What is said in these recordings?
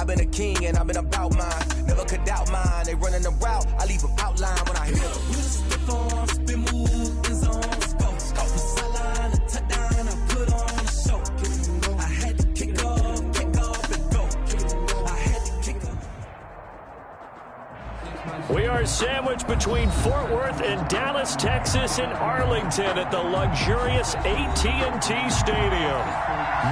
I've been a king and I've been about mine. Never could doubt mine. They running the route, I leave them outline when I hit them. You stiff on, spin move, in zone, scope. From sideline to touchdown, I put on a show. I had to kick off and go. I had to kick off. We are sandwiched between Fort Worth and Dallas, Texas, and Arlington at the luxurious AT&T Stadium.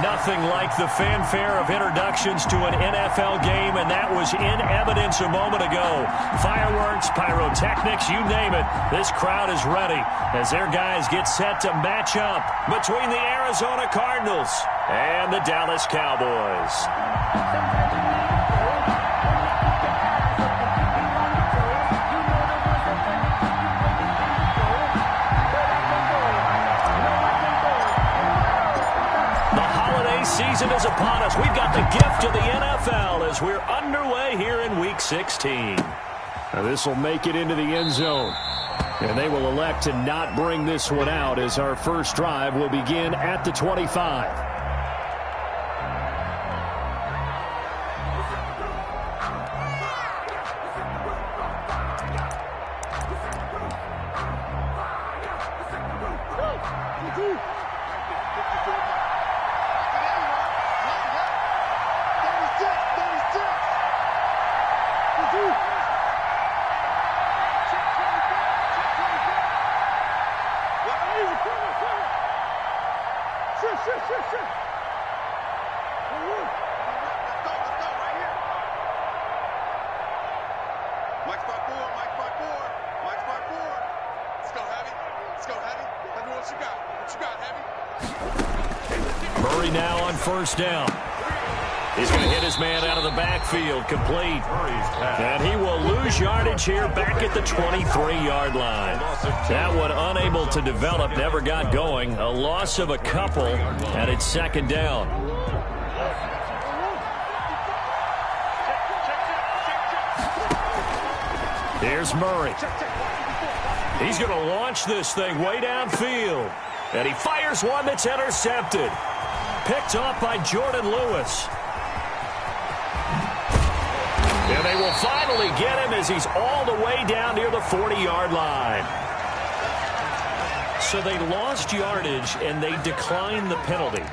Nothing like the fanfare of introductions to an NFL game, and that was in evidence a moment ago. Fireworks, pyrotechnics, you name it. This crowd is ready as their guys get set to match up between the Arizona Cardinals and the Dallas Cowboys. Season is upon us. We've got the gift of the NFL as we're underway here in Week 16. Now this will make it into the end zone. And they will elect to not bring this one out as our first drive will begin at the 25. Murray now on first down. He's going to hit his man out of the backfield, complete. And he will lose yardage here back at the 23-yard line. That one unable to develop, never got going. A loss of a couple, and it's second down. Here's Murray. He's going to launch this thing way downfield. And he fires one that's intercepted. Picked off by Jordan Lewis. And they will finally get him as he's all the way down near the 40-yard line. So they lost yardage and they declined the penalty.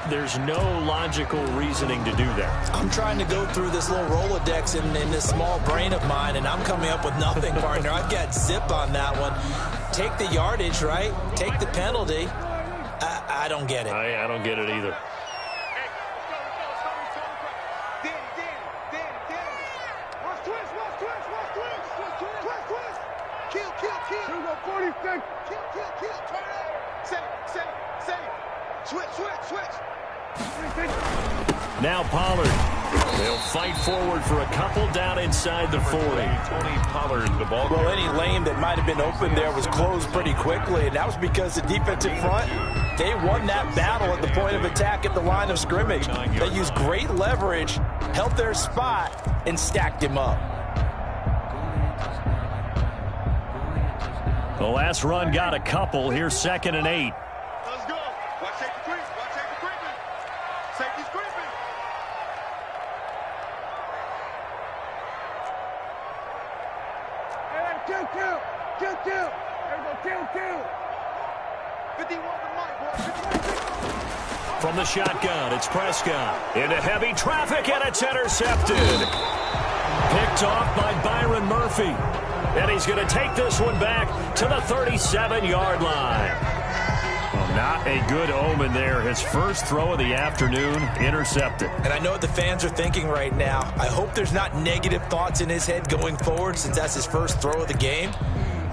There's no logical reasoning to do that. I'm trying to go through this little Rolodex in this small brain of mine, and I'm coming up with nothing, partner. I've got zip on that one. Take the yardage, right? Take the penalty. I don't get it. I don't get it either. Now Pollard. They'll fight forward for a couple down inside the 40. Tony Pollard, the ball. Well, any lane that might have been open there was closed pretty quickly, and that was because the defensive front, they won that battle at the point of attack at the line of scrimmage. They used great leverage, held their spot, and stacked him up. The last run got a couple. Here's 2nd and 8. Let's go. Watch safety creep. Watch safety creeping. Safety's creeping. Hey, kill. There we go, kill. 51 to Mike, boy. From the shotgun, it's Prescott. Into heavy traffic, and it's intercepted. Picked off by Byron Murphy. And he's going to take this one back to the 37-yard line. Well, not a good omen there. His first throw of the afternoon, intercepted. And I know what the fans are thinking right now. I hope there's not negative thoughts in his head going forward since that's his first throw of the game.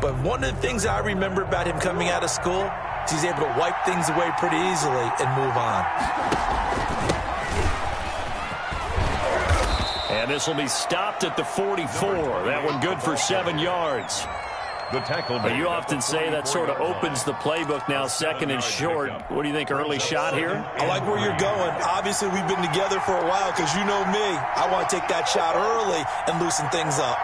But one of the things I remember about him coming out of school is he's able to wipe things away pretty easily and move on. And this will be stopped at the 44. That one good for 7 yards. The tackle. But you often say that sort of opens the playbook now, 2nd and short. What do you think, early shot here? I like where you're going. Obviously, we've been together for a while because you know me. I want to take that shot early and loosen things up.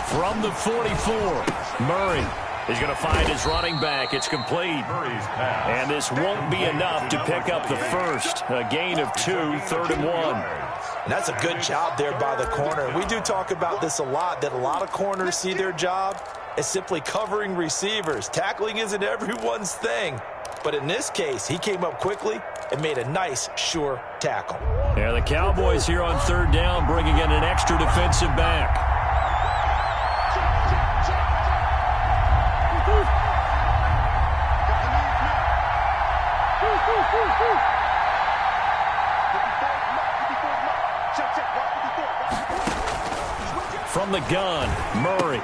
From the 44, Murray. He's going to find his running back. It's complete. And this won't be enough to pick up the first. A gain of 2, 3rd and 1. And that's a good job there by the corner. We do talk about this a lot, that a lot of corners see their job as simply covering receivers. Tackling isn't everyone's thing. But in this case, he came up quickly and made a nice, sure tackle. Yeah, the Cowboys here on 3rd down, bringing in an extra defensive back. From the gun, Murray.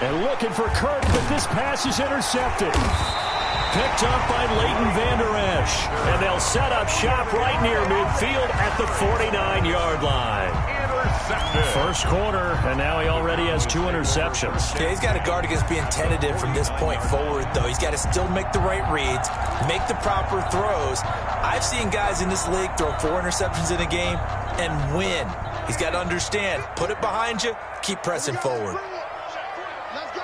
And looking for Kirk, but this pass is intercepted. Picked up by Leighton Vander Esch. And they'll set up shop right near midfield at the 49-yard line. First quarter, and now he already has 2 interceptions. Yeah, he's got to guard against being tentative from this point forward, though. He's got to still make the right reads, make the proper throws. I've seen guys in this league throw 4 interceptions in a game and win. He's got to understand, put it behind you, keep pressing forward. Let's go,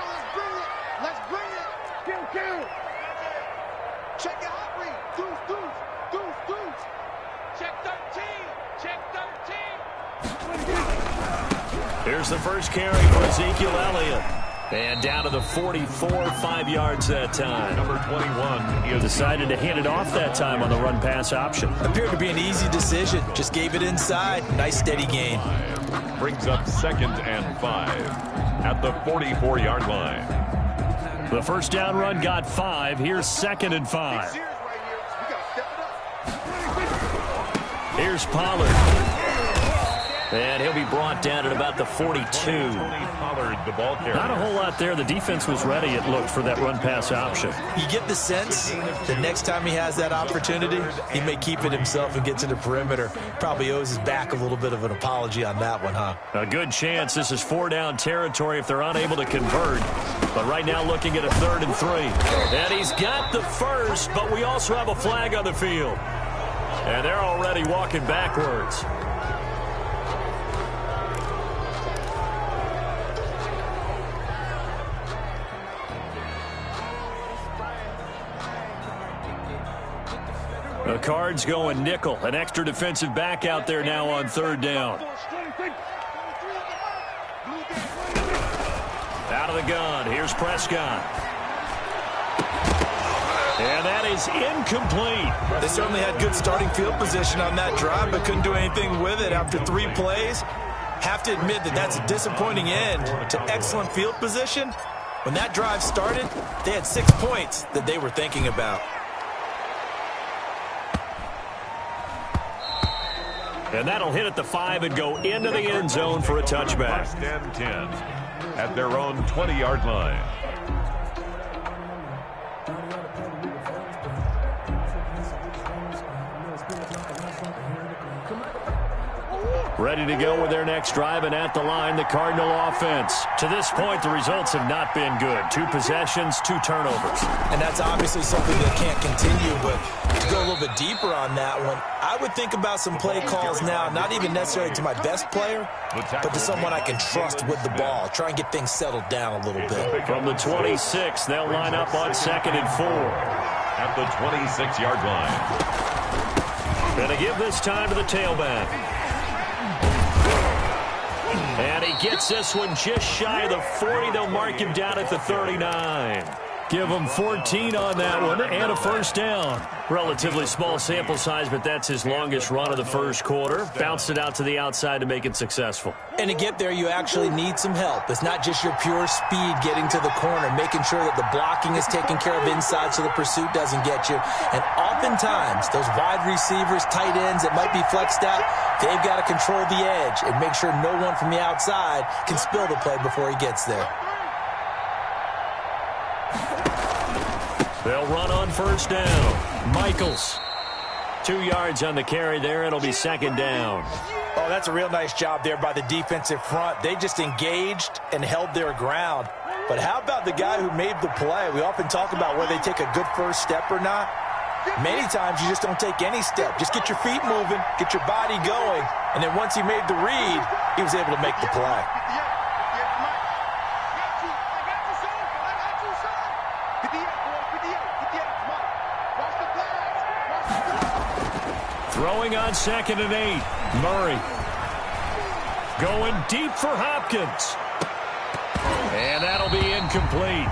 let's bring it. Kill. Check your hot read. Deuce. Check 13. Here's the first carry for Ezekiel Elliott. And down to the 44, 5 yards that time. Number 21. He decided to hand it off that time on the run-pass option. Appeared to be an easy decision. Just gave it inside. Nice steady gain. Brings up 2nd and 5 at the 44-yard line. The first down run got 5. Here's 2nd and 5. Here's Pollard. And he'll be brought down at about the 42. Pollard, the ball carrier. Not a whole lot there. The defense was ready, it looked, for that run-pass option. You get the sense that next time he has that opportunity, he may keep it himself and get to the perimeter. Probably owes his back a little bit of an apology on that one, huh? A good chance this is 4-down territory if they're unable to convert. But right now looking at a 3rd and 3. And he's got the first, but we also have a flag on the field. And they're already walking backwards. The Cards going nickel. An extra defensive back out there now on 3rd down. Out of the gun. Here's Prescott. And that is incomplete. They certainly had good starting field position on that drive, but couldn't do anything with it after 3 plays. Have to admit that that's a disappointing end to excellent field position. When that drive started, they had 6 points that they were thinking about. And that'll hit at the 5 and go into the end zone for a touchback. 1st and 10 at their own 20-yard line. Ready to go with their next drive, and at the line, the Cardinal offense. To this point, the results have not been good. 2 possessions, 2 turnovers. And that's obviously something that can't continue, but to go a little bit deeper on that one, I would think about some play calls now, not even necessarily to my best player, but to someone I can trust with the ball. Try and get things settled down a little bit. From the 26, they'll line up on 2nd and 4. At the 26-yard line. Gonna give this time to the tailback. And he gets this one just shy of the 40. They'll mark him down at the 39. Give him 14 on that one and a first down. Relatively small sample size, but that's his longest run of the first quarter. Bounced it out to the outside to make it successful. And to get there, you actually need some help. It's not just your pure speed getting to the corner, making sure that the blocking is taken care of inside so the pursuit doesn't get you. And oftentimes, those wide receivers, tight ends that might be flexed out, they've got to control the edge and make sure no one from the outside can spill the play before he gets there. They'll run on first down. Michaels. 2 yards on the carry there. It'll be 2nd down. Oh, that's a real nice job there by the defensive front. They just engaged and held their ground. But how about the guy who made the play? We often talk about whether they take a good first step or not. Many times you just don't take any step. Just get your feet moving, get your body going, and then once he made the read, he was able to make the play. Throwing on 2nd and 8. Murray. Going deep for Hopkins. And that'll be incomplete.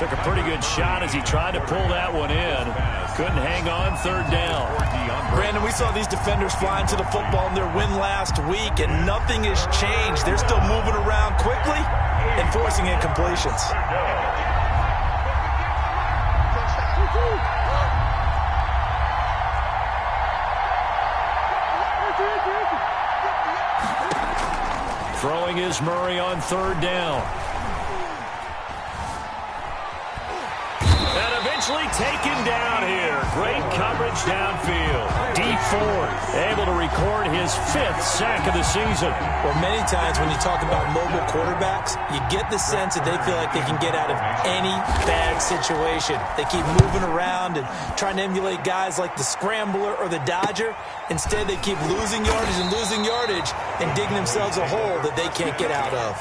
Took a pretty good shot as he tried to pull that one in. Couldn't hang on 3rd down. Brandon, we saw these defenders flying to the football in their win last week, and nothing has changed. They're still moving around quickly and forcing incompletions. Throwing is Murray on 3rd down. And eventually taken down here. Great coverage downfield. D4 able to record his 5th sack of the season. Well, many times when you talk about mobile quarterbacks, you get the sense that they feel like they can get out of any bad situation. They keep moving around and trying to emulate guys like the Scrambler or the Dodger. Instead, they keep losing yardage and digging themselves a hole that they can't get out of.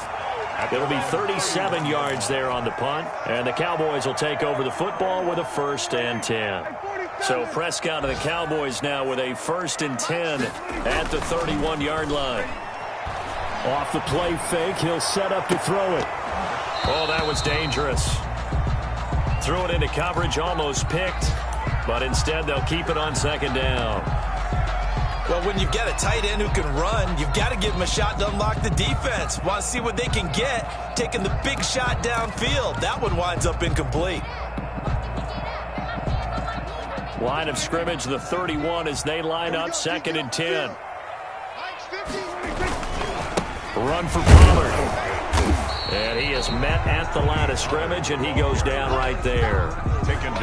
It'll be 37 yards there on the punt, and the Cowboys will take over the football with a 1st and 10. So Prescott and the Cowboys now with a 1st and 10 at the 31-yard line. Off the play fake, he'll set up to throw it. Oh, that was dangerous. Threw it into coverage, almost picked, but instead they'll keep it on 2nd down. Well, when you've got a tight end who can run, you've got to give him a shot to unlock the defense. Want to see what they can get, taking the big shot downfield. That one winds up incomplete. Line of scrimmage, the 31 as they line up 2nd and 10. Run for Pollard. And he is met at the line of scrimmage, and he goes down right there.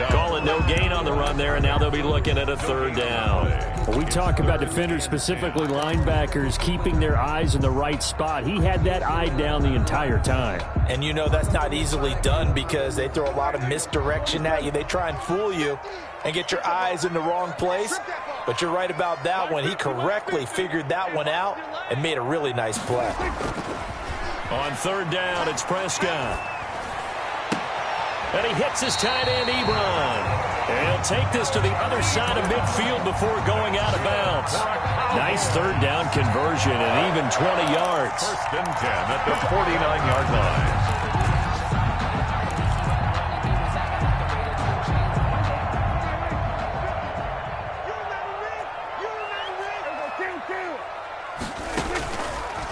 Calling no gain on the run there, and now they'll be looking at a 3rd down. Well, we talk about defenders, specifically linebackers, keeping their eyes in the right spot. He had that eye down the entire time. And you know that's not easily done because they throw a lot of misdirection at you. They try and fool you and get your eyes in the wrong place. But you're right about that one. He correctly figured that one out and made a really nice play. On 3rd down, it's Prescott. And he hits his tight end, Ebron. And he'll take this to the other side of midfield before going out of bounds. Nice 3rd down conversion and even 20 yards. 1st and 10 at the 49-yard line.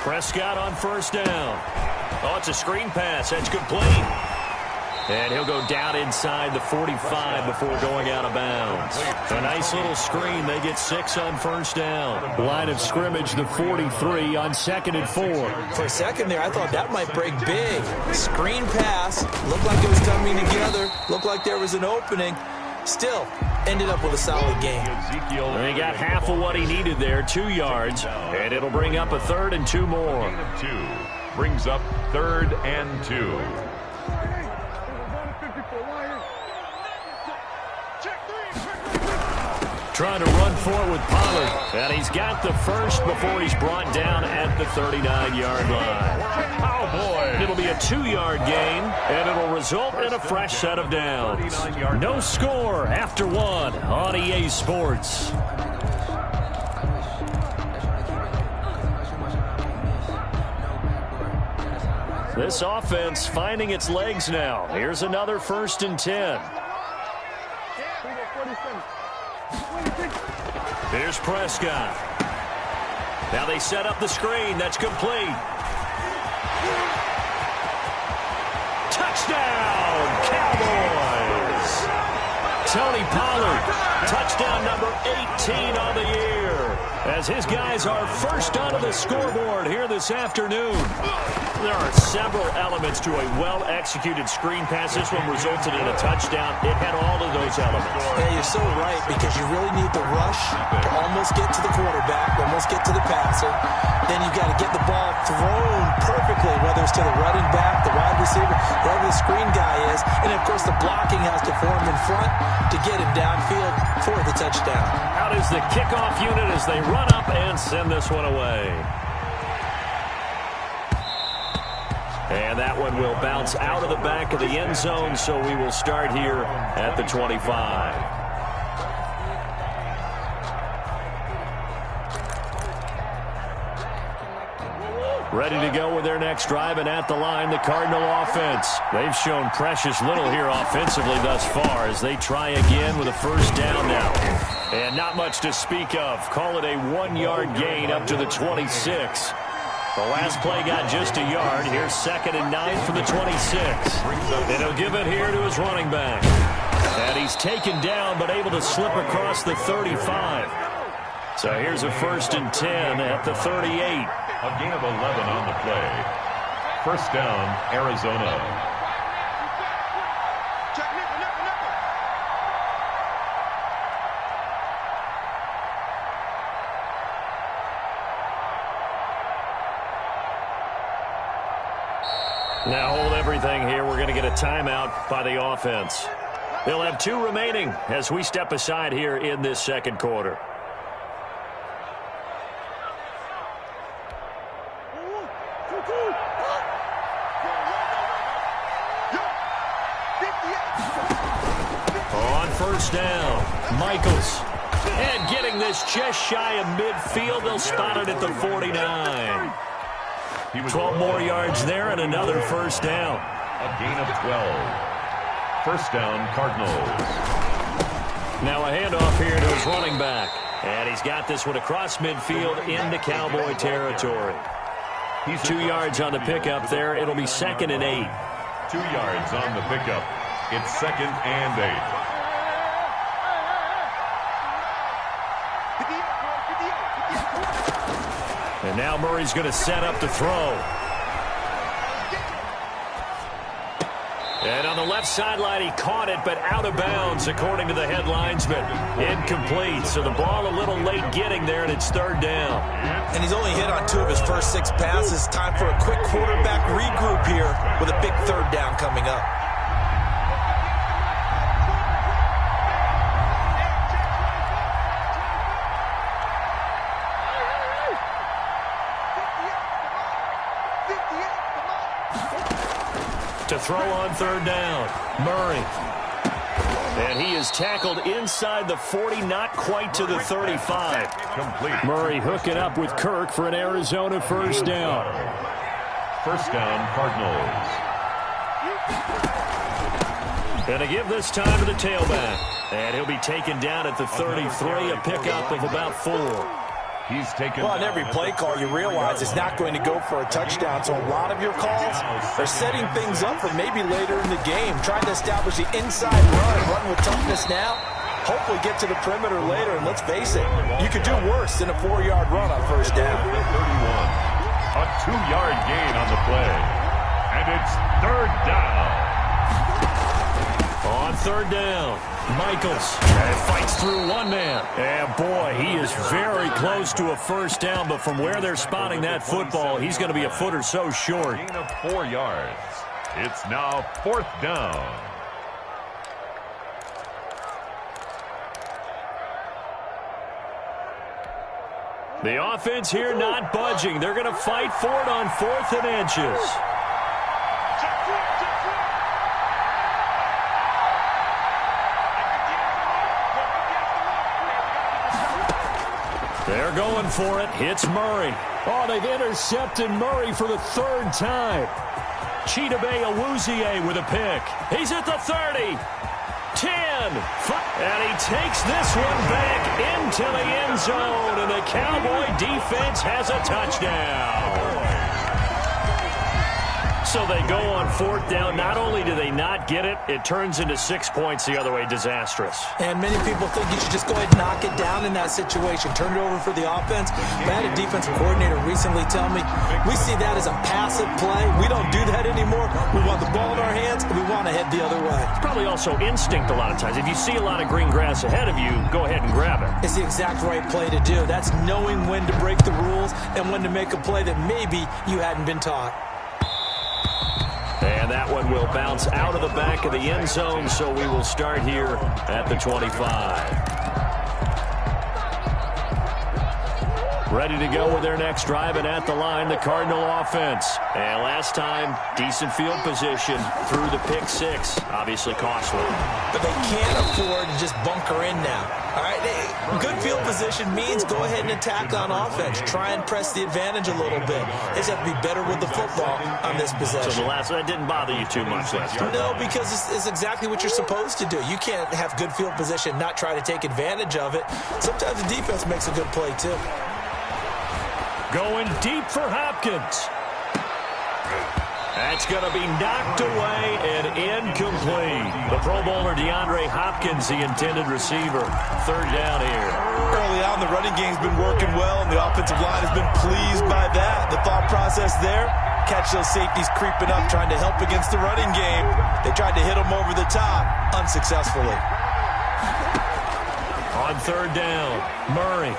Prescott on 1st down. Oh, it's a screen pass. That's complete. And he'll go down inside the 45 before going out of bounds. A nice little screen. They get 6 on 1st down. Line of scrimmage, the 43 on 2nd and 4. For a second there, I thought that might break big. Screen pass. Looked like it was coming together. Looked like there was an opening. Still, ended up with a solid game. And he got half of what he needed there, 2 yards. And it'll bring up a 3rd and 2 more. 2 brings up 3rd and 2. Trying to run for it with Pollard. And he's got the 1st before he's brought down at the 39-yard line. Cowboys. It'll be a 2-yard gain, and it'll result in a fresh set of downs. No score after 1 on EA Sports. This offense finding its legs now. Here's another 1st and 10. Here's Prescott. Now they set up the screen. That's complete. Touchdown, Cowboys! Tony Pollard, touchdown number 18 on the year. As his guys are first onto the scoreboard here this afternoon. There are several elements to a well-executed screen pass. This one resulted in a touchdown. It had all of those elements. Yeah, you're so right, because you really need the rush to almost get to the quarterback, almost get to the passer. Then you've got to get the ball thrown perfectly, whether it's to the running back, the wide receiver, wherever the screen guy is. And, of course, the blocking has to form in front to get him downfield for the touchdown. Out is the kickoff unit as they run up and send this one away. And that one will bounce out of the back of the end zone, so we will start here at the 25. Ready to go with their next drive, and at the line, the Cardinal offense. They've shown precious little here offensively thus far as they try again with a first down now. And not much to speak of. Call it a 1-yard gain up to the 26. The last play got just a yard. Here's 2nd and 9 from the 26. And he'll give it here to his running back. And he's taken down but able to slip across the 35. So here's a 1st and 10 at the 38. A gain of 11 on the play. First down, Arizona. Now hold everything here. We're going to get a timeout by the offense. They'll have 2 remaining as we step aside here in this second quarter. On first down, Michaels. And getting this just shy of midfield. They'll spot it at the 49. 12 more yards there and another first down. A gain of 12. First down, Cardinals. Now a handoff here to his running back. And he's got this one across midfield into Cowboy territory. 2 yards on the pickup there. It'll be 2nd and 8. 2 yards on the pickup. It's 2nd and 8. And now Murray's going to set up to throw. And on the left sideline, he caught it, but out of bounds, according to the head linesman. Incomplete, so the ball a little late getting there, and it's 3rd down. And he's only hit on 2 of his first 6 passes. Time for a quick quarterback regroup here with a big 3rd down coming up. To throw on 3rd down, Murray. And he is tackled inside the 40, not quite to the 35. Complete. Murray hooking up with Kirk for an Arizona first down. First down, Cardinals. And to give this time to the tailback. And he'll be taken down at the 33, a pickup of about 4. He's taken. Well, on every play call, you realize it's not going to go for a touchdown. So a lot of your calls are setting things up for maybe later in the game, trying to establish the inside run with toughness now. Hopefully get to the perimeter later. And let's face it, you could do worse than a 4-yard run on first down. 31. A 2-yard gain on the play. And it's 3rd down. On 3rd down, Michaels fights through one man. And boy, he is very close to a first down, but from where they're spotting that football, he's going to be a foot or so short. Gain of 4 yards. It's now 4th down. The offense here not budging. They're going to fight for it on 4th and inches. They're going for it. It's Murray. Oh, they've intercepted Murray for the 3rd time. Chidobe Awuzie with a pick. He's at the 30. 10. And he takes this one back into the end zone. And the Cowboy defense has a touchdown. So they go on 4th down. Not only do they not get it, it turns into 6 points the other way. Disastrous. And many people think you should just go ahead and knock it down in that situation. Turn it over for the offense. But I had a defensive coordinator recently tell me, we see that as a passive play. We don't do that anymore. We want the ball in our hands, and we want to head the other way. It's probably also instinct a lot of times. If you see a lot of green grass ahead of you, go ahead and grab it. It's the exact right play to do. That's knowing when to break the rules and when to make a play that maybe you hadn't been taught. And that one will bounce out of the back of the end zone, so we will start here at the 25. Ready to go with their next drive, and at the line, the Cardinal offense. And last time, decent field position through the pick six. Obviously costly. But they can't afford to just bunker in now. All right, good field position means go ahead and attack on offense. Try and press the advantage a little bit. They just have to be better with the football on this possession. So that didn't bother you too much last time? No, because it's exactly what you're supposed to do. You can't have good field position, not try to take advantage of it. Sometimes the defense makes a good play, too. Going deep for Hopkins. That's going to be knocked away and incomplete. The Pro Bowler DeAndre Hopkins, the intended receiver. Third down here. Early on, the running game's been working well, and the offensive line has been pleased by that. The thought process there, catch those safeties creeping up, trying to help against the running game. They tried to hit them over the top, unsuccessfully. On third down, Murray.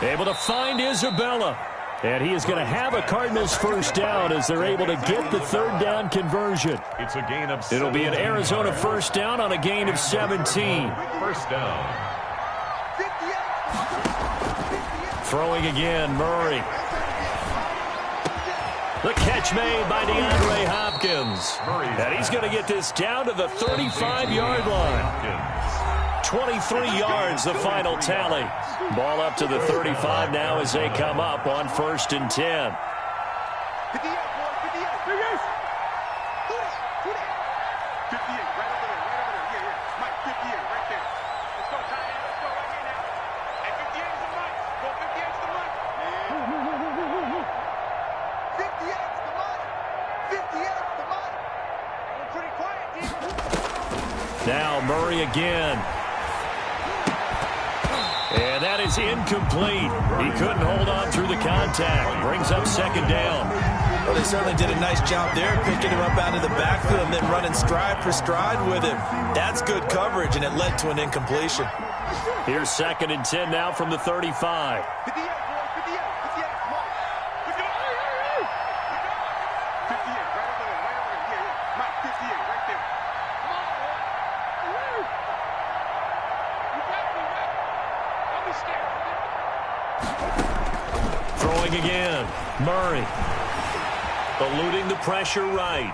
Able to find Isabella. And he is going to have a Cardinals first down as they're able to get the third down conversion. It's a gain of 17. It'll be an Arizona first down on a gain of 17. First down. Throwing again, Murray. The catch made by DeAndre Hopkins. And he's going to get this down to the 35-yard line. 23 yards, the final tally. Ball up to the 35 now as they come up on 1st and 10. Now Murray again. And that is incomplete. He couldn't hold on through the contact. Brings up second down. Well, they certainly did a nice job there, picking him up out of the backfield and then running stride for stride with him. That's good coverage, and it led to an incompletion. Here's 2nd and 10 now from the 35. Throwing again, Murray. Eluding the pressure right.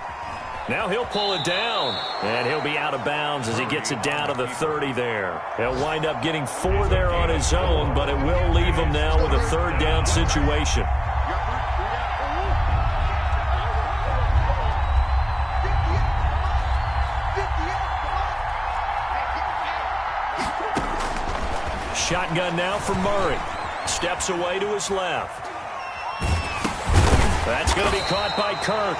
Now he'll pull it down, and he'll be out of bounds as he gets it down to the 30 there. He'll wind up getting 4 there on his own, but it will leave him now with a third down situation. Shotgun now for Murray. Steps away to his left. That's going to be caught by Kirk.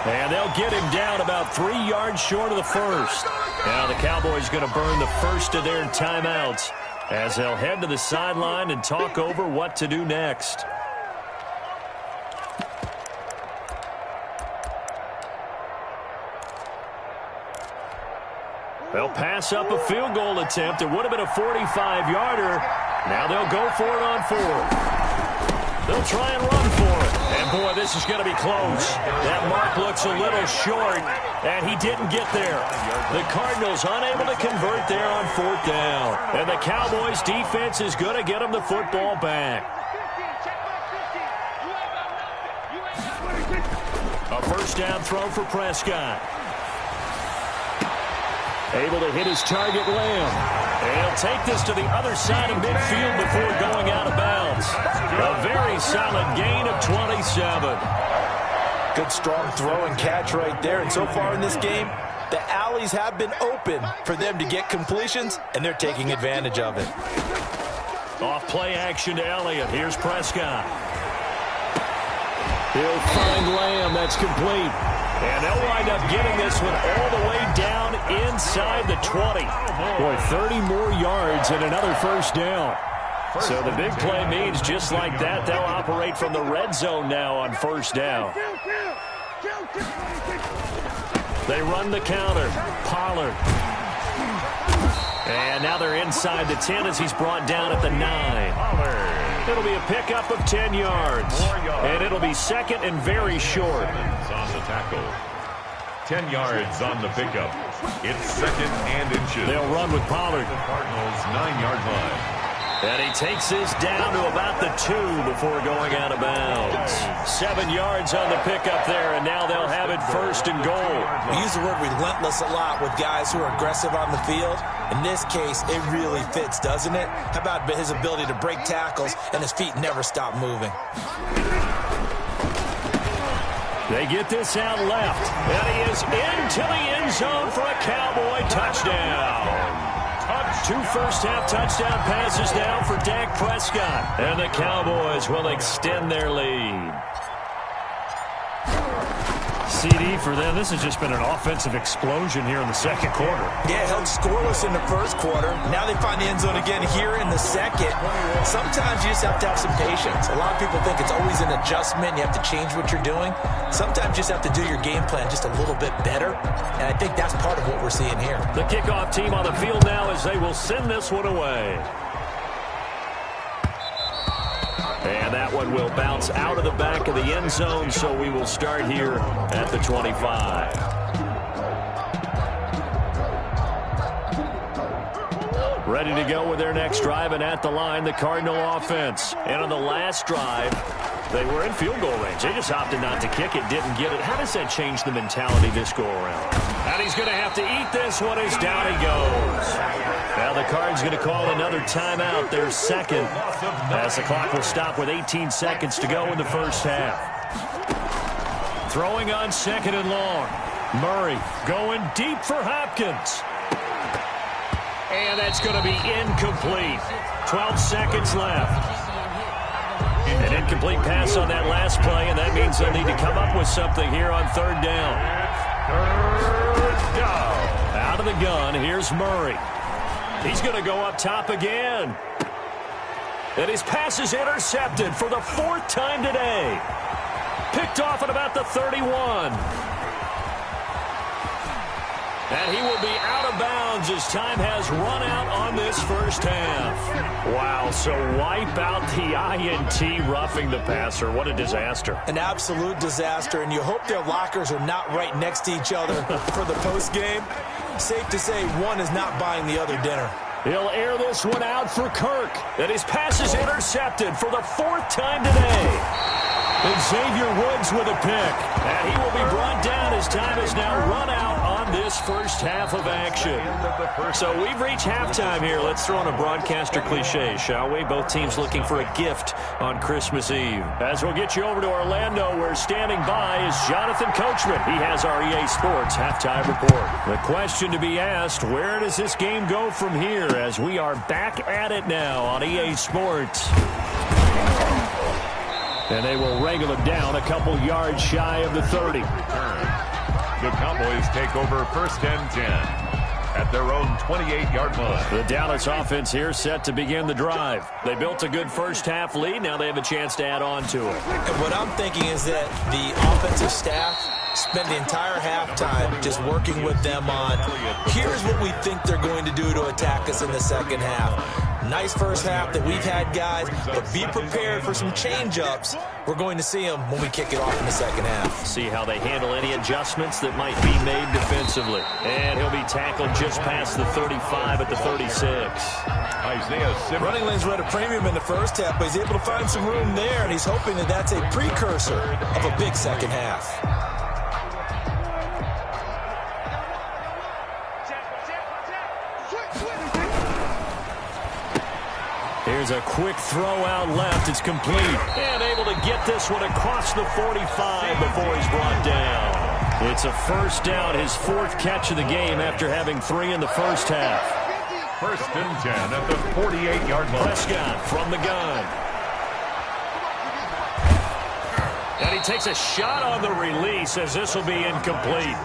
And they'll get him down about 3 yards short of the first. Now the Cowboys going to burn the first of their timeouts as they'll head to the sideline and talk over what to do next. They'll pass up a field goal attempt. It would have been a 45-yarder. Now they'll go for it on 4th. They'll try and run for it. And, boy, this is going to be close. That mark looks a little short, and he didn't get there. The Cardinals unable to convert there on 4th down. And the Cowboys' defense is going to get them the football back. A first down throw for Prescott. Able to hit his target, Lamb. And he'll take this to the other side of midfield before going out of bounds. A very solid gain of 27. Good, strong throw and catch right there. And so far in this game, the alleys have been open for them to get completions, and they're taking advantage of it. Off play action to Elliott. Here's Prescott. He'll find Lamb. That's complete. And they'll wind up getting this one all the way down inside the 20. Boy, 30 more yards and another first down. So the big play means just like that, they'll operate from the red zone now on first down. They run the counter. Pollard. And now they're inside the 10 as he's brought down at the 9. It'll be a pickup of 10 yards. And it'll be second and very short. On the tackle. 10 yards on the pickup. It's 2nd and inches. They'll run with Pollard. The Cardinals' 9-yard line. And he takes this down to about the 2 before going out of bounds. 7 yards on the pickup there, and now they'll have it 1st and goal. We use the word relentless a lot with guys who are aggressive on the field. In this case, it really fits, doesn't it? How about his ability to break tackles and his feet never stop moving? They get this out left, and he is into the end zone for a Cowboy touchdown. 2 first-half touchdown passes now for Dak Prescott, and the Cowboys will extend their lead. CD for them. This has just been an offensive explosion here in the second quarter. Yeah, held scoreless in the first quarter. Now they find the end zone again here in the second. Sometimes you just have to have some patience. A lot of people think it's always an adjustment. You have to change what you're doing. Sometimes you just have to do your game plan just a little bit better, and I think that's part of what we're seeing here. The kickoff team on the field now as they will send this one away. And that one will bounce out of the back of the end zone, so we will start here at the 25. Ready to go with their next drive, and at the line, the Cardinal offense. And on the last drive, they were in field goal range. They just opted not to kick it, didn't get it. How does that change the mentality this go-around? And he's going to have to eat this one as down he goes. Now the Cards going to call another timeout, their second, as the clock will stop with 18 seconds to go in the first half. Throwing on 2nd and long. Murray going deep for Hopkins. And that's going to be incomplete. 12 seconds left. An incomplete pass on that last play, and that means they'll need to come up with something here on 3rd down. Out of the gun, here's Murray. He's going to go up top again. And his pass is intercepted for the 4th time today. Picked off at about the 31. And he will be out of bounds as time has run out on this first half. Wow, so wipe out the INT roughing the passer. What a disaster. An absolute disaster, and you hope their lockers are not right next to each other for the postgame. Safe to say one is not buying the other dinner. He'll air this one out for Kirk. And his pass is intercepted for the 4th time today. And Xavier Woods with a pick. And he will be brought down as time has now run out on this first half of action. So we've reached halftime here. Let's throw in a broadcaster cliche, shall we? Both teams looking for a gift on Christmas Eve. As we'll get you over to Orlando, where standing by is Jonathan Coachman. He has our EA Sports halftime report. The question to be asked, where does this game go from here as we are back at it now on EA Sports? And they will wrangle it down a couple yards shy of the 30. The Cowboys take over 1st and 10 at their own 28-yard line. The Dallas offense here set to begin the drive. They built a good first-half lead. Now they have a chance to add on to it. And what I'm thinking is that the offensive staff spend the entire halftime just working with them on, here's what we think they're going to do to attack us in the second half. Nice first half that we've had, guys, but be prepared for some change-ups. We're going to see them when we kick it off in the second half. See how they handle any adjustments that might be made defensively. And he'll be tackled just past the 35 at the 36. Isaiah Running lanes were at a premium in the first half, but he's able to find some room there, and he's hoping that that's a precursor of a big second half. Here's a quick throw out left. It's complete. And able to get this one across the 45 before he's brought down. It's a first down, his 4th catch of the game after having 3 in the first half. 1st and 10 at the 48-yard line. Prescott from the gun. And he takes a shot on the release as this will be incomplete.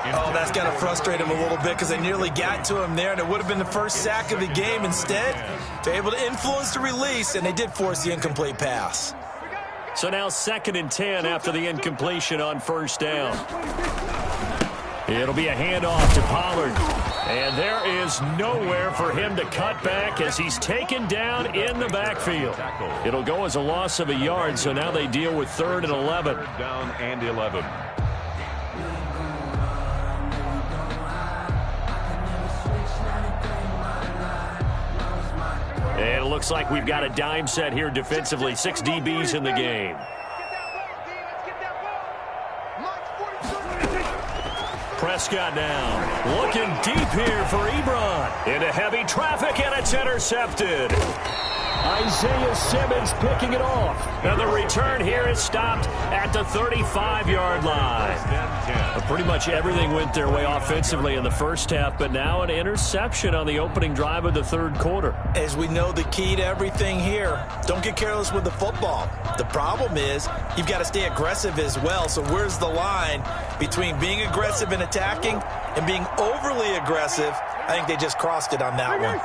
Oh, that's got to frustrate him a little bit because they nearly got to him there, and it would have been the first sack of the game. Instead, they're able to influence the release, and they did force the incomplete pass. So now 2nd and 10 after the incompletion on first down. It'll be a handoff to Pollard. And there is nowhere for him to cut back as he's taken down in the backfield. It'll go as a loss of a yard, so now they deal with 3rd and 11. Down and 11. And it looks looks like we've got a dime set here defensively. 6 DBs in the game. Prescott now. Looking deep here for Ebron. Into heavy traffic, and it's intercepted. Isaiah Simmons picking it off. And the return here is stopped at the 35-yard line. Pretty much everything went their way offensively in the first half, but now an interception on the opening drive of the third quarter. As we know, the key to everything here, don't get careless with the football. The problem is you've got to stay aggressive as well. So where's the line between being aggressive and attacking and being overly aggressive? I think they just crossed it on that one.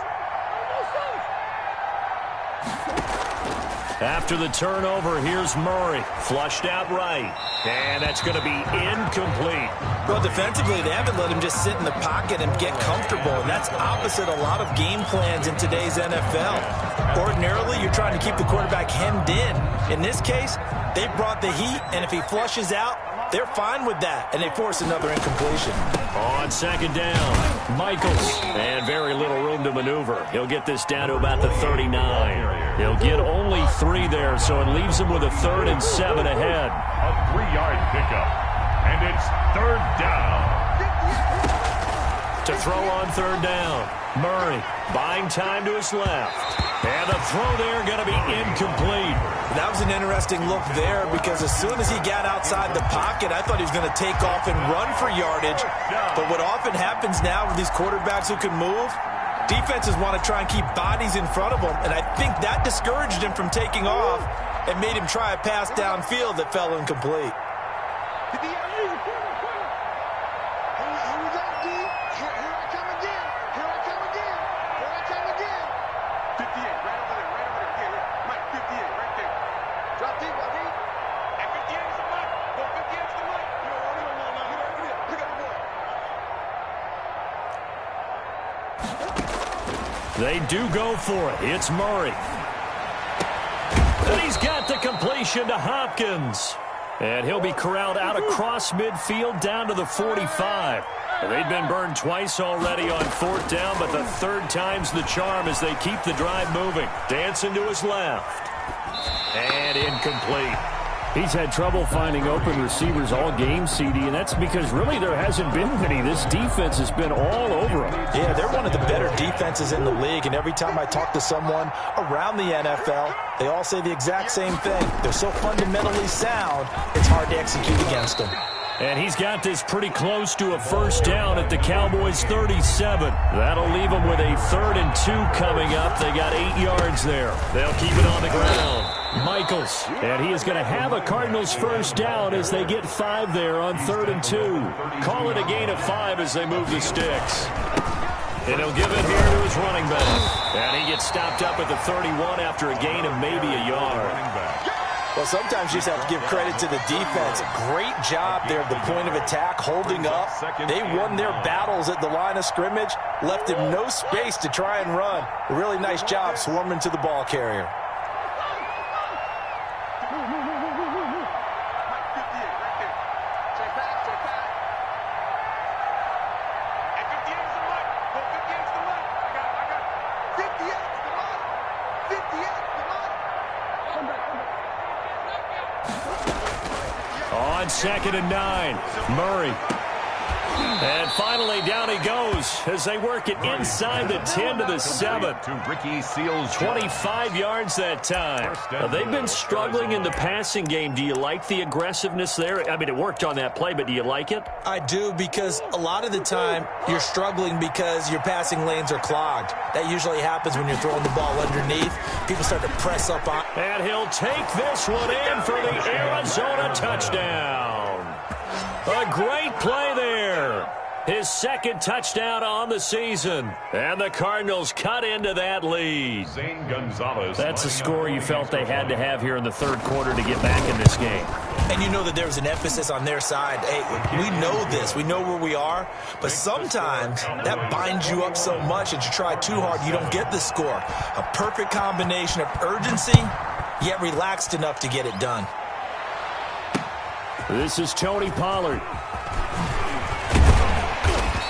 After the turnover, here's Murray. Flushed out right. And that's going to be incomplete. Well, defensively, they haven't let him just sit in the pocket and get comfortable. And that's opposite a lot of game plans in today's NFL. Ordinarily, you're trying to keep the quarterback hemmed in. In this case, they brought the heat, and if he flushes out, they're fine with that, and they force another incompletion. On second down, Michaels. And very little room to maneuver. He'll get this down to about the 39. He'll get only 3 there, so it leaves him with a 3rd and 7 ahead. A 3-yard pickup, and it's 3rd down. To throw on 3rd down, Murray buying time to his left. And the throw there going to be incomplete. That was an interesting look there because as soon as he got outside the pocket, I thought he was going to take off and run for yardage. But what often happens now with these quarterbacks who can move, defenses want to try and keep bodies in front of them. And I think that discouraged him from taking off and made him try a pass downfield that fell incomplete. They do go for it. It's Murray. And he's got the completion to Hopkins. And he'll be corralled out across midfield down to the 45. And they've been burned twice already on 4th down, but the 3rd time's the charm as they keep the drive moving. Dancing to his left. And incomplete. He's had trouble finding open receivers all game, CD, and that's because really there hasn't been many. This defense has been all over him. Yeah, they're one of the better defenses in the league, and every time I talk to someone around the NFL, they all say the exact same thing. They're so fundamentally sound, it's hard to execute against them. And he's got this pretty close to a 1st down at the Cowboys' 37. That'll leave them with a 3rd and 2 coming up. They got 8 yards there. They'll keep it on the ground. Michaels, and he is going to have a Cardinals 1st down as they get 5 there on 3rd and 2. Call it a gain of 5 as they move the sticks. And he'll give it here to his running back. And he gets stopped up at the 31 after a gain of maybe a yard. Well, sometimes you just have to give credit to the defense. Great job there at the point of attack, holding up. They won their battles at the line of scrimmage, left him no space to try and run. A really nice job swarming to the ball carrier. On 2nd and 9, Murray. And finally, down he goes as they work it inside the 10 to the 7. 25 yards that time. They've been struggling in the passing game. Do you like the aggressiveness there? I mean, it worked on that play, but do you like it? I do, because a lot of the time you're struggling because your passing lanes are clogged. That usually happens when you're throwing the ball underneath. People start to press up on. And he'll take this one in for the Arizona touchdown. A great play there. His 2nd touchdown on the season. And the Cardinals cut into that lead. That's a score you felt they had to have here in the 3rd quarter to get back in this game. And you know that there was an emphasis on their side. Hey, we know this. We know where we are. But sometimes that binds you up so much that you try too hard, you don't get the score. A perfect combination of urgency, yet relaxed enough to get it done. This is Tony Pollard.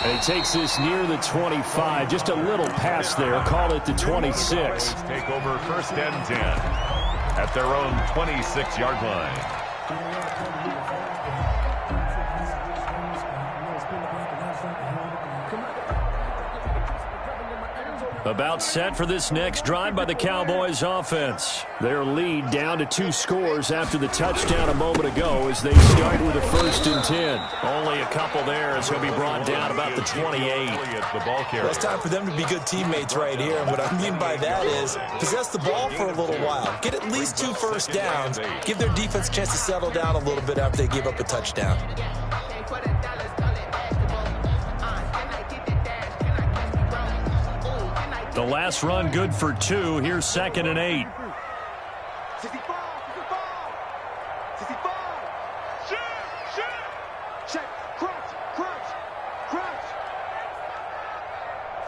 And he takes this near the 25. Just a little pass there. Call it the 26. Take over first and 10 at their own 26-yard line. About set for this next drive by the Cowboys offense. Their lead down to 2 scores after the touchdown a moment ago as they start with a 1st and 10. Only a couple there as he'll be brought down about the 28. Well, it's time for them to be good teammates right here. And what I mean by that is possess the ball for a little while. Get at least 2 first downs. Give their defense a chance to settle down a little bit after they give up a touchdown. The last run good for 2. Here's 2nd and 8. 65. Check. Crunch.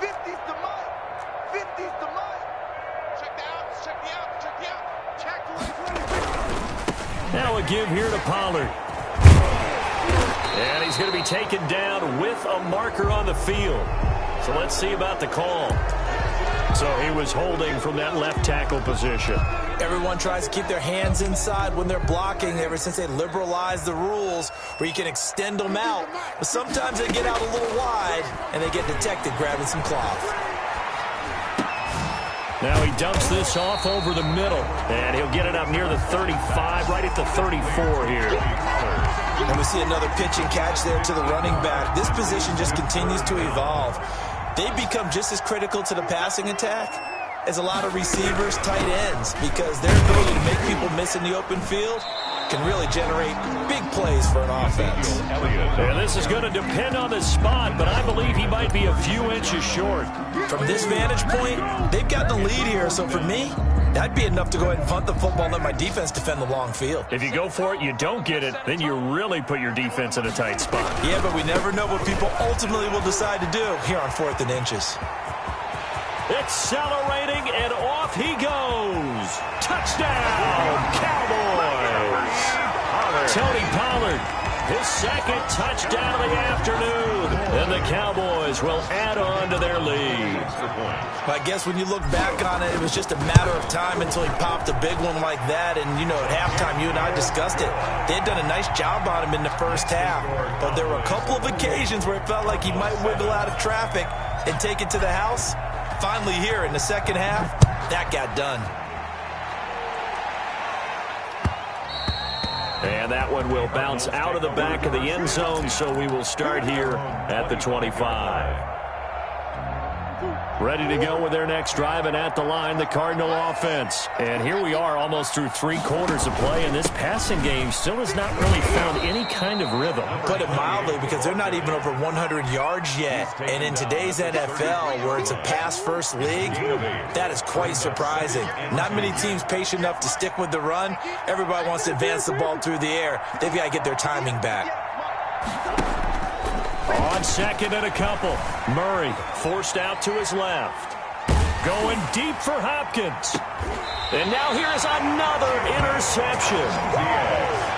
50's the mic. Check the out. Check. Now a give here to Pollard. And he's going to be taken down with a marker on the field. So let's see about the call. So he was holding from that left tackle position. Everyone tries to keep their hands inside when they're blocking ever since they liberalized the rules where you can extend them out. But sometimes they get out a little wide and they get detected grabbing some cloth. Now he dumps this off over the middle. And he'll get it up near the 35, right at the 34 here. And we see another pitch and catch there to the running back. This position just continues to evolve. They become just as critical to the passing attack as a lot of receivers, tight ends, because their ability to make people miss in the open field can really generate big plays for an offense. And this is going to depend on the spot, but I believe he might be a few inches short. From this vantage point, they've got the lead here, so for me, that'd be enough to go ahead and punt the football and let my defense defend the long field. If you go for it, you don't get it, then you really put your defense in a tight spot. Yeah, but we never know what people ultimately will decide to do here on 4th and inches. Accelerating, and off he goes. Touchdown, Cowboys. Tony Pollard, his 2nd touchdown of the afternoon. And the Cowboys will add on to their lead. I guess when you look back on it, it was just a matter of time until he popped a big one like that. And, you know, at halftime, you and I discussed it. They had done a nice job on him in the first half. But there were a couple of occasions where it felt like he might wiggle out of traffic and take it to the house. Finally here in the second half, that got done. And that one will bounce out of the back of the end zone, so we will start here at the 25. Ready to go with their next drive, and at the line, the Cardinal offense. And here we are almost through 3 quarters of play, and this passing game still has not really found any kind of rhythm. Put it mildly, because they're not even over 100 yards yet. And in today's NFL, where it's a pass-first league, that is quite surprising. Not many teams patient enough to stick with the run. Everybody wants to advance the ball through the air. They've got to get their timing back. On 2nd and a couple, Murray forced out to his left. Going deep for Hopkins. And now here's another interception.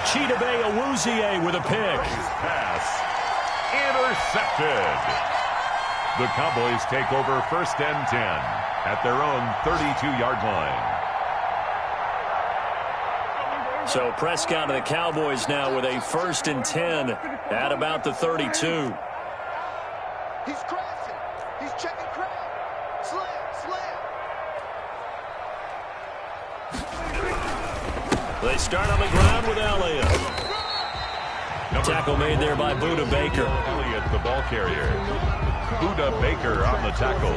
Chidobe Awuzie with a pick. Pass intercepted. The Cowboys take over 1st and 10 at their own 32-yard line. So Prescott and the Cowboys now with a 1st and 10 at about the 32. He's crashing. He's checking crowd. Slam. They start on the ground with Elliott. Tackle made there by Budda Baker. Elliott, the ball carrier. Budda Baker on the tackle.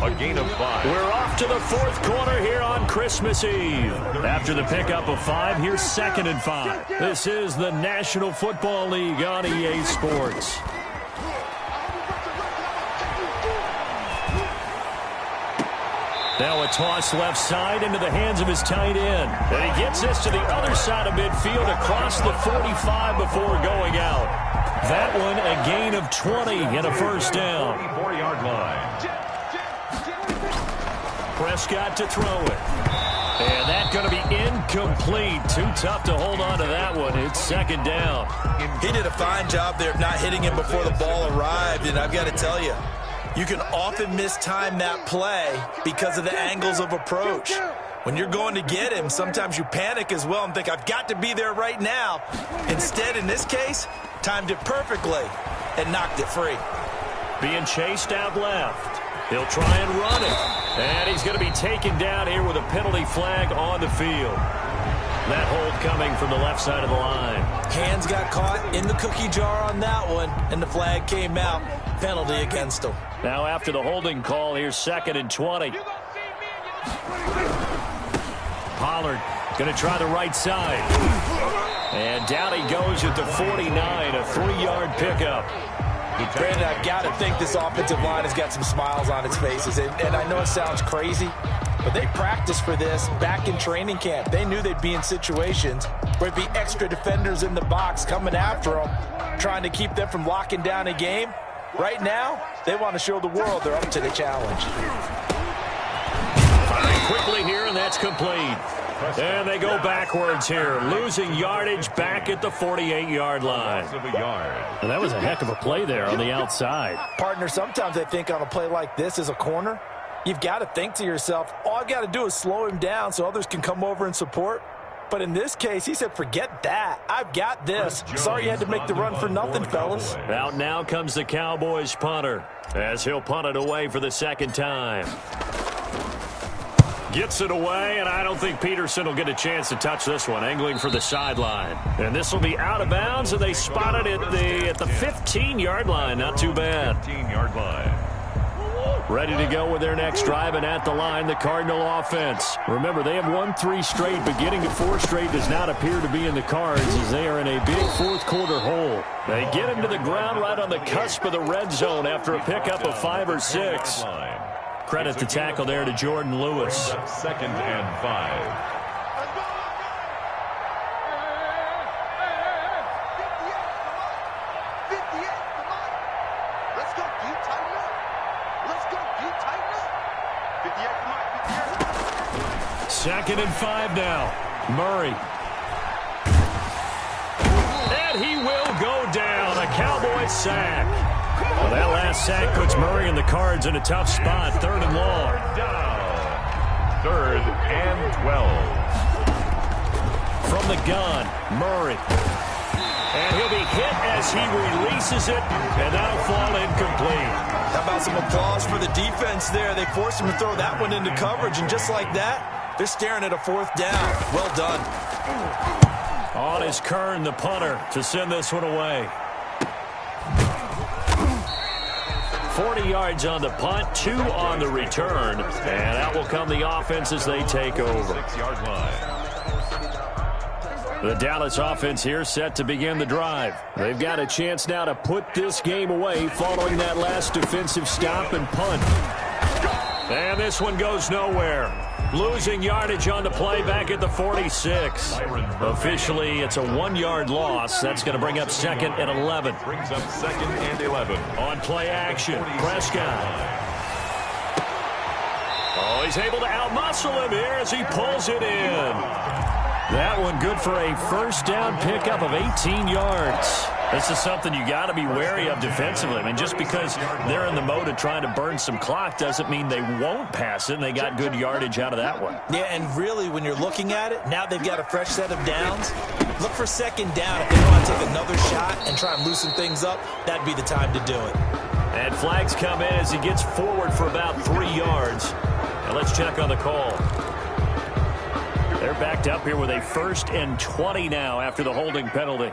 A gain of 5. We're off to the 4th quarter here on Christmas Eve. After the pickup of 5, here's 2nd and 5. This is the National Football League on EA Sports. Now a toss left side into the hands of his tight end. And he gets this to the other side of midfield across the 45 before going out. That one a gain of 20 and a 1st down. 24-yard line. Prescott to throw it. And that's going to be incomplete. Too tough to hold on to that one. It's second down. He did a fine job there of not hitting him before the ball arrived, and I've got to tell you, you can often mistime that play because of the angles of approach. When you're going to get him, sometimes you panic as well and think, I've got to be there right now. Instead, in this case, timed it perfectly and knocked it free. Being chased out left. He'll try and run it. And he's going to be taken down here with a penalty flag on the field. That hold coming from the left side of the line. Hands got caught in the cookie jar on that one, and the flag came out. Penalty against him. Now after the holding call, here's 2nd and 20. Pollard going to try the right side. And down he goes at the 49, a 3-yard pickup. Brandon, I've got to think this offensive line has got some smiles on its faces. And I know it sounds crazy, but they practiced for this back in training camp. They knew they'd be in situations where there'd be extra defenders in the box coming after them, trying to keep them from locking down a game. Right now, they want to show the world they're up to the challenge. Firing quickly here, and that's complete. And they go backwards here, losing yardage back at the 48-yard line. And that was a heck of a play there on the outside. Partner, sometimes I think on a play like this as a corner, you've got to think to yourself, all I've got to do is slow him down so others can come over and support. But in this case, he said, forget that. I've got this. Sorry you had to make the run for nothing, fellas. Out now comes the Cowboys punter as he'll punt it away for the second time. Gets it away, and I don't think Peterson will get a chance to touch this one, angling for the sideline. And this will be out of bounds, and they spot it at the 15-yard line. Not too bad. 15-yard line. Ready to go with their next drive, and at the line, the Cardinal offense. Remember, they have won 3 straight, but getting to 4 straight does not appear to be in the cards as they are in a big fourth-quarter hole. They get him to the ground right on the cusp of the red zone after a pickup of 5 or 6. Credit the tackle there to Jordan Lewis. 2nd and 5. Second and 5 now. Murray. And he will go down. A Cowboys sack. Well, that last sack puts Murray and the Cards in a tough spot. 3rd and long. Down. 3rd and 12. From the gun, Murray. And he'll be hit as he releases it, and that'll fall incomplete. How about some applause for the defense there? They forced him to throw that one into coverage, and just like that, they're staring at a 4th down. Well done. On is Kern, the punter, to send this one away. 40 yards on the punt, 2 on the return, and out will come the offense as they take over. 6-yard line. The Dallas offense here set to begin the drive. They've got a chance now to put this game away following that last defensive stop and punt. And this one goes nowhere. Losing yardage on the play back at the 46. Officially, it's a 1-yard loss. That's going to bring up 2nd and 11. Brings up 2nd and 11. On play action, Prescott. Oh, he's able to outmuscle him here as he pulls it in. That one good for a first down pickup of 18 yards. This is something you got to be wary of defensively. I mean, just because they're in the mode of trying to burn some clock doesn't mean they won't pass it, and they got good yardage out of that one. Yeah, and really, when you're looking at it, now they've got a fresh set of downs. Look for 2nd down. If they want to take another shot and try and loosen things up, that'd be the time to do it. And flags come in as he gets forward for about 3 yards. Now let's check on the call. They're backed up here with a 1st and 20 now after the holding penalty.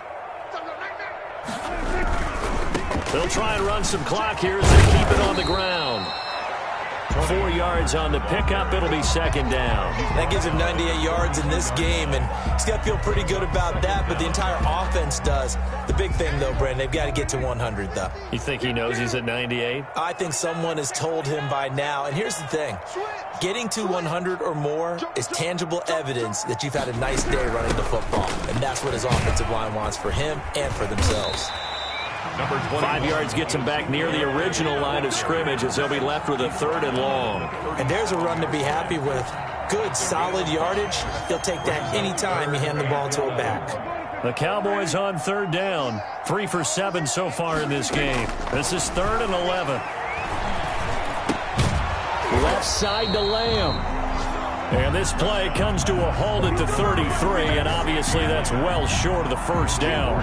They'll try and run some clock here as they keep it on the ground. 4 yards on the pickup. It'll be 2nd down. That gives him 98 yards in this game, and he's got to feel pretty good about that, but the entire offense does. The big thing, though, Brandon, they've got to get to 100, though. You think he knows he's at 98? I think someone has told him by now. And here's the thing. Getting to 100 or more is tangible evidence that you've had a nice day running the football, and that's what his offensive line wants for him and for themselves. Number 5 yards gets him back near the original line of scrimmage as they'll be left with a 3rd and long. And there's a run to be happy with. good, solid yardage, he'll take that anytime you hand the ball to a back. The Cowboys on third down. 3 for 7 so far in this game. This is 3rd and 11. Left side to Lamb. And this play comes to a halt at the 33, and obviously that's well short of the first down.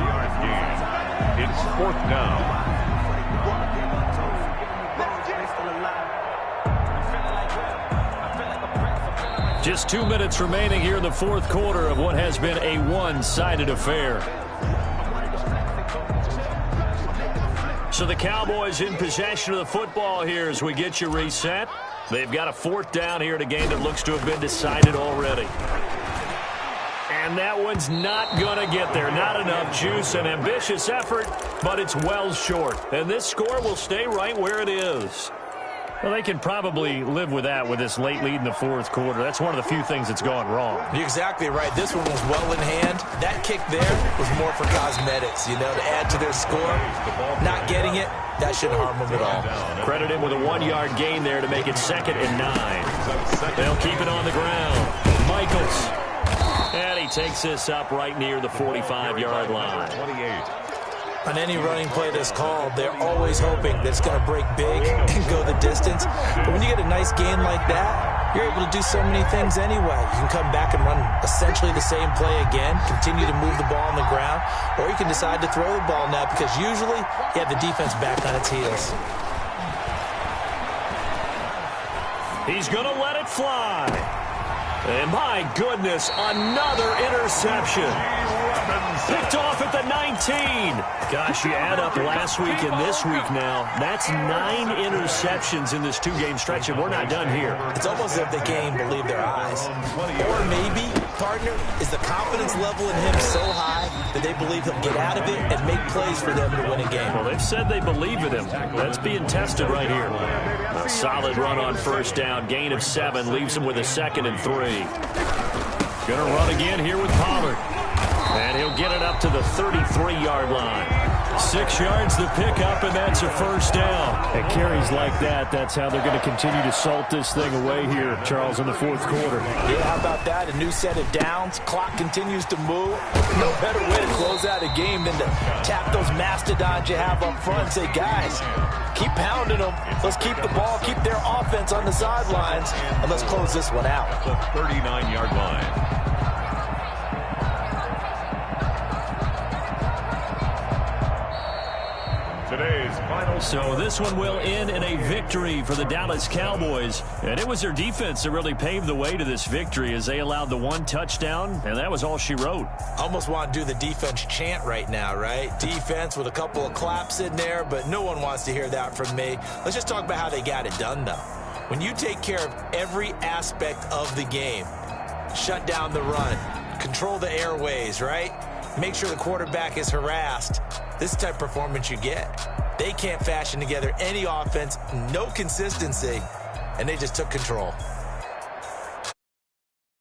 It's 4th down. Just 2 minutes remaining here in the fourth quarter of what has been a one-sided affair. So the Cowboys in possession of the football here as we get you reset. They've got a 4th down here in a game that looks to have been decided already. And that one's not going to get there. Not enough juice. An ambitious effort, but it's well short. And this score will stay right where it is. Well, they can probably live with that with this late lead in the fourth quarter. That's one of the few things that's gone wrong. You're exactly right. This one was well in hand. That kick there was more for cosmetics, you know, to add to their score. Not getting it, that shouldn't harm them at all. Credit him with a 1-yard gain there to make it 2nd and 9. They'll keep it on the ground. Michaels. And he takes this up right near the 45-yard line. 28. On any running play that's called, they're always hoping that it's going to break big and go the distance. But when you get a nice gain like that, you're able to do so many things anyway. You can come back and run essentially the same play again, continue to move the ball on the ground, or you can decide to throw the ball now because usually you have the defense back on its heels. He's going to let it fly. And my goodness, another interception. Picked off at the 19. Gosh, you add up last week and this week now. That's 9 interceptions in this 2-game stretch, and we're not done here. It's almost as if they can't even believe their eyes. Or maybe, partner, is the confidence level in him so high that they believe he'll get out of it and make plays for them to win a game. Well, they've said they believe in him. That's being tested right here. A solid run on first down. Gain of 7 leaves him with a 2nd and 3. Going to run again here with Pollard. And he'll get it up to the 33-yard line. 6 yards the pickup, and that's a first down. And carries like that, that's how they're going to continue to salt this thing away here, Charles, in the fourth quarter. Yeah, how about that? A new set of downs. Clock continues to move. No better way to close out a game than to tap those mastodons you have up front and say, guys, keep pounding them. Let's keep the ball, keep their offense on the sidelines, and let's close this one out. The 39-yard line. Today's final. So this one will end in a victory for the Dallas Cowboys. And it was their defense that really paved the way to this victory as they allowed the 1 touchdown, and that was all she wrote. Almost want to do the defense chant right now, right? Defense with a couple of claps in there, but no one wants to hear that from me. Let's just talk about how they got it done, though. When you take care of every aspect of the game, shut down the run, control the airways, right? Make sure the quarterback is harassed. This is the type of performance you get. They can't fashion together any offense, no consistency, and they just took control.